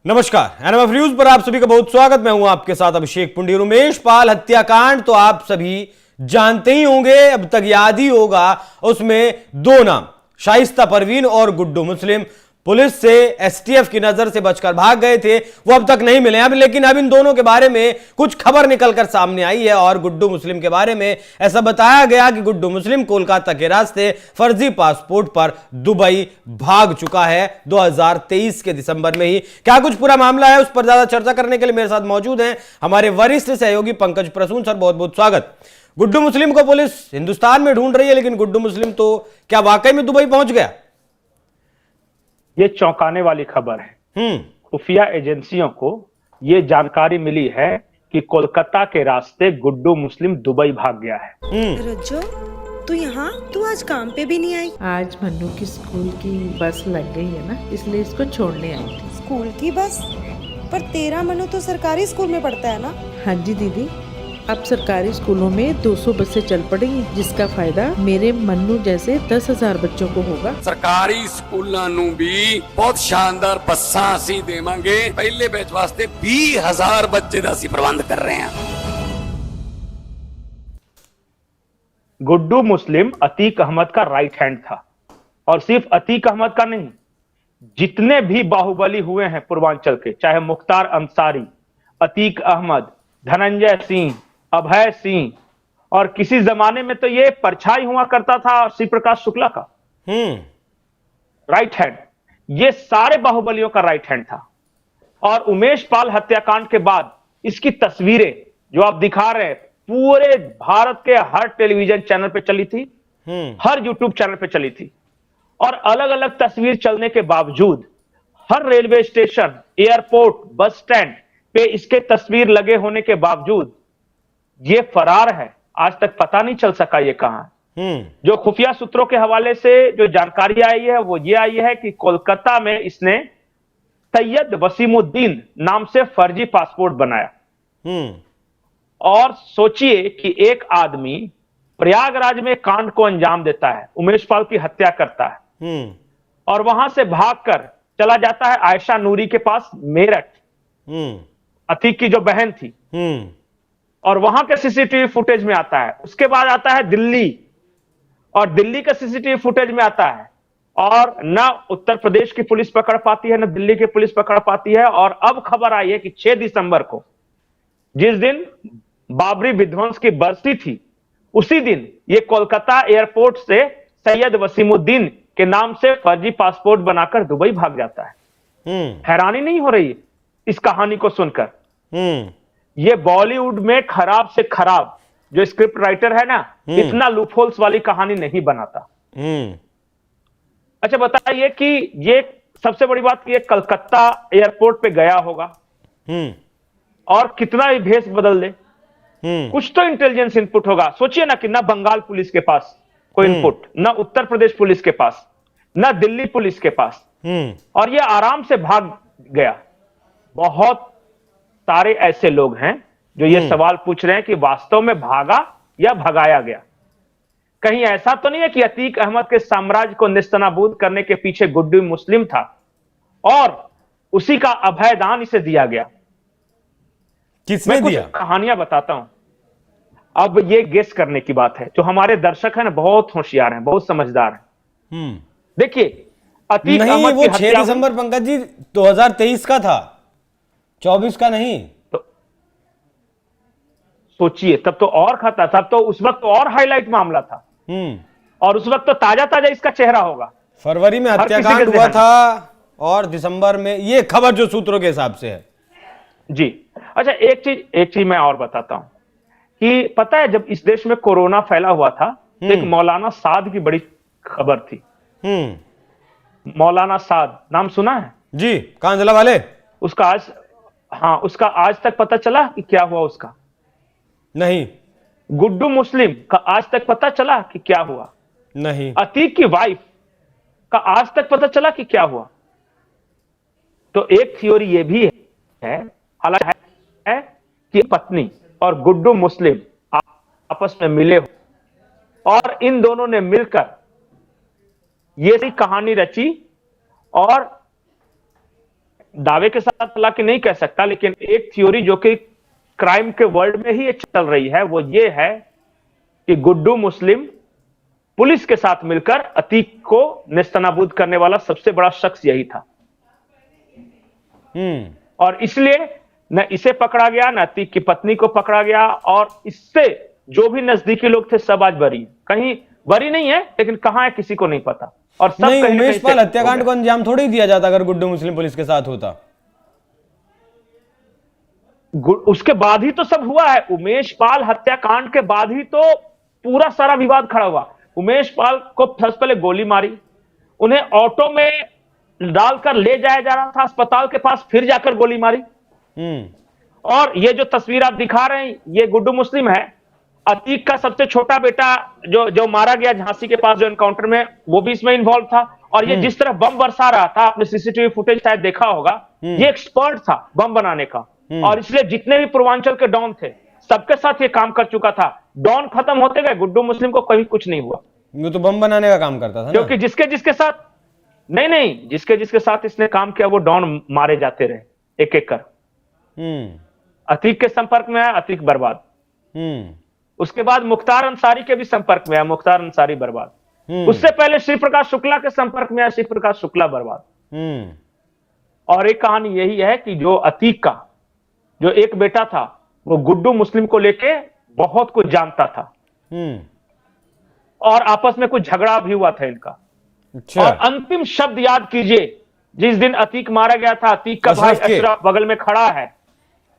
नमस्कार, NMF news पर आप सभी का बहुत स्वागत। मैं हूं आपके साथ अभिषेक पुंडी। उमेश पाल हत्याकांड तो आप सभी जानते ही होंगे, अब तक याद ही होगा। उसमें दो नाम, शाइस्ता परवीन और गुड्डू मुस्लिम, पुलिस से एसटीएफ की नजर से बचकर भाग गए थे। वो अब तक नहीं मिले। अब लेकिन अब इन दोनों के बारे में कुछ खबर निकलकर सामने आई है और गुड्डू मुस्लिम के बारे में ऐसा बताया गया कि गुड्डू मुस्लिम कोलकाता के रास्ते फर्जी पासपोर्ट पर दुबई भाग चुका है 2023 के दिसंबर में ही। क्या कुछ पूरा मामला है, उस पर ज्यादा चर्चा करने के लिए मेरे साथ मौजूद हैं हमारे वरिष्ठ सहयोगी पंकज प्रसून सर। बहुत बहुत स्वागत। गुड्डू मुस्लिम को पुलिस हिंदुस्तान में ढूंढ रही है, लेकिन गुड्डू मुस्लिम तो क्या वाकई में दुबई पहुंच गया? ये चौंकाने वाली खबर है। खुफिया एजेंसियों को ये जानकारी मिली है कि कोलकाता के रास्ते गुड्डू मुस्लिम दुबई भाग गया है। रज्जो, तू यहाँ, तू आज काम पे भी नहीं आई? आज मन्नू की स्कूल की बस लग गई है ना, इसलिए इसको छोड़ने आई थी। स्कूल की बस? पर तेरा मनु तो सरकारी स्कूल में पढ़ता है ना? हाँ जी दीदी, अब सरकारी स्कूलों में 200 बसें चल पड़ी हैं, जिसका फायदा मेरे मन्नू जैसे 10,000 बच्चों को होगा। सरकारी स्कूलों ਨੂੰ भी बहुत शानदार बसां ਅਸੀਂ ਦੇਵਾਂਗੇ। ਪਹਿਲੇ ਬੈਚ ਵਾਸਤੇ 20,000 ਬੱਚੇ ਦਾ ਅਸੀਂ ਪ੍ਰਬੰਧ ਕਰ ਰਹੇ ਹਾਂ। गुड्डू मुस्लिम अतीक अहमद का राइट हैंड था, और सिर्फ अतीक अहमद का नहीं, जितने भी बाहुबली हुए हैं पूर्वांचल के, चाहे मुख्तार अंसारी, अतीक अहमद, धनंजय सिंह, अभय सिंह, और किसी जमाने में तो ये परछाई हुआ करता था श्री प्रकाश शुक्ला का राइट हैंड। ये सारे बाहुबलियों का राइट हैंड था। और उमेश पाल हत्याकांड के बाद इसकी तस्वीरें जो आप दिखा रहे हैं पूरे भारत के हर टेलीविजन चैनल पे चली थी, हर यूट्यूब चैनल पे चली थी। और अलग अलग तस्वीर चलने के बावजूद हर railway station, airport, bus stand पे इसके तस्वीर लगे होने के बावजूद ये फरार है। आज तक पता नहीं चल सका ये कहां है। जो खुफिया सूत्रों के हवाले से जो जानकारी आई है वो ये आई है कि कोलकाता में इसने सैयद वसीमुद्दीन नाम से फर्जी पासपोर्ट बनाया। और सोचिए कि एक आदमी प्रयागराज में कांड को अंजाम देता है, उमेश पाल की हत्या करता है, और वहां से भागकर चला जाता है आयशा नूरी के पास मेरठ, अतीक की जो बहन थी, और वहां के सीसीटीवी फुटेज में आता है। उसके बाद आता है दिल्ली, और दिल्ली का सीसीटीवी फुटेज में आता है, और न उत्तर प्रदेश की पुलिस पकड़ पाती है, न दिल्ली की पुलिस पकड़ पाती है। और अब खबर आई है कि 6 दिसंबर को, जिस दिन बाबरी विध्वंस की बरसी थी, उसी दिन ये कोलकाता एयरपोर्ट से सैयद वसीमुद्दीन के नाम से फर्जी पासपोर्ट बनाकर दुबई भाग जाता है। हैरानी नहीं हो रही इस कहानी को सुनकर? ये बॉलीवुड में खराब से खराब जो स्क्रिप्ट राइटर है ना, इतना लूपहोल्स वाली कहानी नहीं बनाता। अच्छा बताइए कि ये सबसे बड़ी बात कि ये कलकत्ता एयरपोर्ट पे गया होगा और कितना ही भेष बदल दे, कुछ तो इंटेलिजेंस इनपुट होगा। सोचिए ना कि ना बंगाल पुलिस के पास कोई इनपुट, ना उत्तर प्रदेश पुलिस के पास, ना दिल्ली पुलिस के पास, और ये आराम से भाग गया। बहुत सारे ऐसे लोग हैं जो ये सवाल पूछ रहे हैं कि वास्तव में भागा या भगाया गया। कहीं ऐसा तो नहीं है कि अतीक अहमद के साम्राज्य को निस्तनाबूद करने के पीछे गुड्डू मुस्लिम था और उसी का अभयदान इसे दिया गया? किसने दिया? कहानियां बताता हूं, अब ये गेस करने की बात है। जो हमारे दर्शक हैं ना, बहुत होशियार हैं, बहुत समझदार हैं। देखिए, अतीक अहमद वो 6 दिसंबर पंकज जी 2023 का था, 24 का नहीं। तो सोचिए, तब तो और खाता, तब तो उस वक्त और हाईलाइट मामला था, और उस वक्त तो ताजा ताजा इसका चेहरा होगा। फरवरी में हत्याकांड हुआ था और दिसंबर में, ये खबर जो सूत्रों के हिसाब से है जी। अच्छा, एक चीज मैं और बताता हूं कि पता है, जब इस देश में कोरोना फैला हुआ था, एक मौलाना साद की बड़ी खबर थी। मौलाना साद नाम सुना है जी? कांजला वाले? उसका आज तक पता चला कि क्या हुआ उसका? नहीं। गुड्डू मुस्लिम का आज तक पता चला कि क्या हुआ? नहीं। अतीक की वाइफ का आज तक पता चला कि क्या हुआ? तो एक थ्योरी ये भी है, हालांकि है कि पत्नी और गुड्डू मुस्लिम आपस में मिले हो और इन दोनों ने मिलकर ये कहानी रची और दावे के साथ हालांकि नहीं कह सकता, लेकिन एक थ्योरी जो कि क्राइम के वर्ल्ड में ही ये चल रही है वो ये है कि गुड्डू मुस्लिम पुलिस के साथ मिलकर अतीक को नेस्तनाबूद करने वाला सबसे बड़ा शख्स यही था। और इसलिए न इसे पकड़ा गया, न अतीक की पत्नी को पकड़ा गया, और इससे जो भी नजदीकी लोग थे सब आज बरी हैं। कहीं बरी नहीं है, लेकिन कहां है किसी को नहीं पता। और सब नहीं, कहीं ना उमेश कहीं पाल से हत्याकांड को अंजाम थोड़ी दिया जाता अगर गुड्डू मुस्लिम पुलिस के साथ होता। उसके बाद ही तो सब हुआ है। उमेश पाल हत्याकांड के बाद ही तो पूरा सारा विवाद खड़ा हुआ। उमेश पाल को सबसे पहले गोली मारी, उन्हें ऑटो में डालकर ले जाया जा रहा था अस्पताल के पास, फिर जाकर गोली मारी। और ये जो तस्वीर आप दिखा रहे हैं ये गुड्डू मुस्लिम है। अतीक का सबसे छोटा बेटा जो मारा गया झांसी के पास जो एनकाउंटर में, वो भी इसमें इन्वॉल्व था। और ये जिस तरह बम बरसा रहा था, आपने सीसीटीवी फुटेज शायद देखा होगा, ये एक्सपर्ट था बम बनाने का। और इसलिए जितने भी पूर्वांचल के डॉन थे सबके साथ ये काम कर चुका था। डॉन खत्म होते गए, गुड्डू मुस्लिम को कभी कुछ नहीं हुआ। वो तो बम बनाने का काम करता था, क्योंकि जिसके साथ नहीं जिसके साथ इसने काम किया वो डॉन मारे जाते रहे एक एक कर। अतीक के संपर्क में आया, अतीक बर्बाद। उसके बाद मुख्तार अंसारी के भी संपर्क में आया, मुख्तार अंसारी बर्बाद। उससे पहले श्री प्रकाश शुक्ला के संपर्क में आया, श्री प्रकाश शुक्ला बर्बाद। और एक कहानी यही है कि जो अतीक का जो एक बेटा था वो गुड्डू मुस्लिम को लेके बहुत कुछ जानता था, और आपस में कुछ झगड़ा भी हुआ था इनका। अच्छा। और अंतिम शब्द याद कीजिए, जिस दिन अतीक मारा गया था, अतीक का भाई अशरफ बगल में खड़ा है,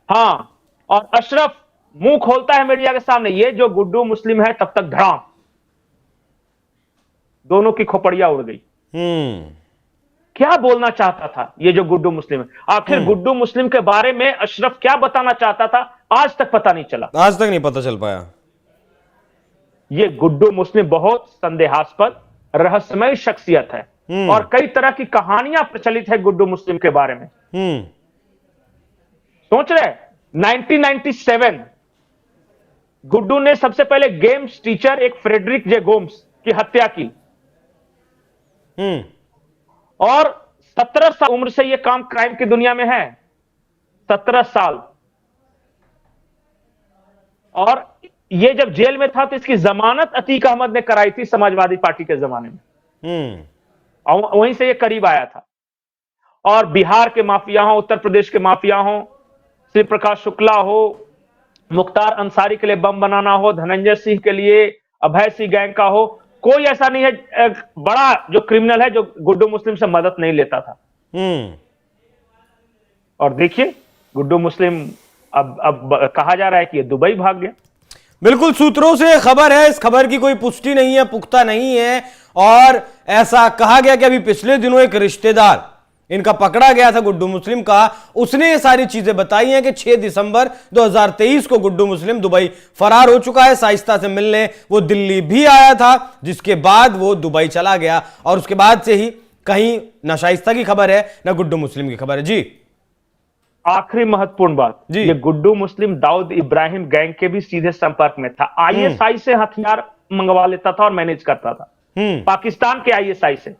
हाँ, और अशरफ मुंह खोलता है मीडिया के सामने, ये जो गुड्डू मुस्लिम है, तब तक धड़ाम दोनों की खोपड़ियां उड़ गई। क्या बोलना चाहता था ये जो गुड्डू मुस्लिम है? आखिर गुड्डू मुस्लिम के बारे में अशरफ क्या बताना चाहता था, आज तक पता नहीं चला। आज तक नहीं पता चल पाया। ये गुड्डू मुस्लिम बहुत संदेहास्पद रहस्यमय शख्सियत है, और कई तरह की कहानियां प्रचलित है गुड्डू मुस्लिम के बारे में। सोच रहे 1997 गुड्डू ने सबसे पहले गेम्स टीचर एक फ्रेडरिक जे गोम्स की हत्या की, और 17 साल उम्र से यह काम क्राइम की दुनिया में है, 17 साल। और ये जब जेल में था तो इसकी जमानत अतीक अहमद ने कराई थी समाजवादी पार्टी के जमाने में, और वहीं से ये करीब आया था। और बिहार के माफिया हो, उत्तर प्रदेश के माफिया हो, श्री प्रकाश शुक्ला हो, मुख्तार अंसारी के लिए बम बनाना हो, धनंजय सिंह के लिए अभय सिंह गैंग का हो, कोई ऐसा नहीं है बड़ा जो क्रिमिनल है जो गुड्डू मुस्लिम से मदद नहीं लेता था। और देखिए गुड्डू मुस्लिम अब कहा जा रहा है कि ये दुबई भाग गया। बिल्कुल, सूत्रों से खबर है, इस खबर की कोई पुष्टि नहीं है, पुख्ता नहीं है। और ऐसा कहा गया कि अभी पिछले दिनों एक रिश्तेदार इनका पकड़ा गया था गुड्डू मुस्लिम का, उसने ये सारी चीजें बताई हैं कि 6 दिसंबर 2023 को गुड्डू मुस्लिम दुबई फरार हो चुका है। शाइस्ता से मिलने वो दिल्ली भी आया था, जिसके बाद वो दुबई चला गया, और उसके बाद से ही कहीं ना शाइस्ता की खबर है ना गुड्डू मुस्लिम की खबर है। जी, आखिरी महत्वपूर्ण बात, ये गुड्डू मुस्लिम दाऊद इब्राहिम गैंग के भी सीधे संपर्क में था। आईएसआई से हथियार मंगवा लेता था और मैनेज करता था, पाकिस्तान के आईएसआई से।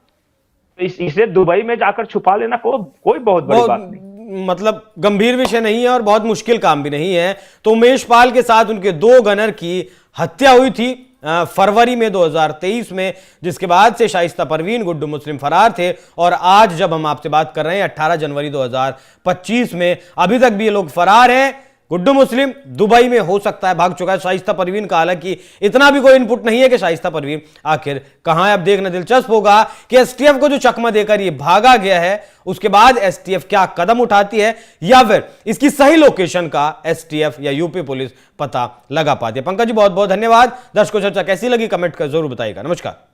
इसे दुबई में जाकर छुपा लेना कोई बहुत बड़ी बात नहीं, मतलब गंभीर विषय नहीं है और बहुत मुश्किल काम भी नहीं है। तो उमेश पाल के साथ उनके 2 गनर की हत्या हुई थी फरवरी में 2023 में, जिसके बाद से शाइस्ता परवीन गुड्डू मुस्लिम फरार थे। और आज जब हम आपसे बात कर रहे हैं 18 जनवरी 2025 में, अभी तक भी ये लोग फरार हैं। गुड्डू मुस्लिम दुबई में हो सकता है भाग चुका है। शाइस्ता परवीन का हालांकि इतना भी कोई इनपुट नहीं है कि शाइस्ता परवीन आखिर कहां है। अब देखना दिलचस्प होगा कि एसटीएफ को जो चकमा देकर ये भागा गया है, उसके बाद एसटीएफ क्या कदम उठाती है, या फिर इसकी सही लोकेशन का एसटीएफ या यूपी पुलिस पता लगा पाती है। पंकज जी बहुत बहुत धन्यवाद। दर्शकों चर्चा कैसी लगी कमेंट कर जरूर बताइएगा। नमस्कार।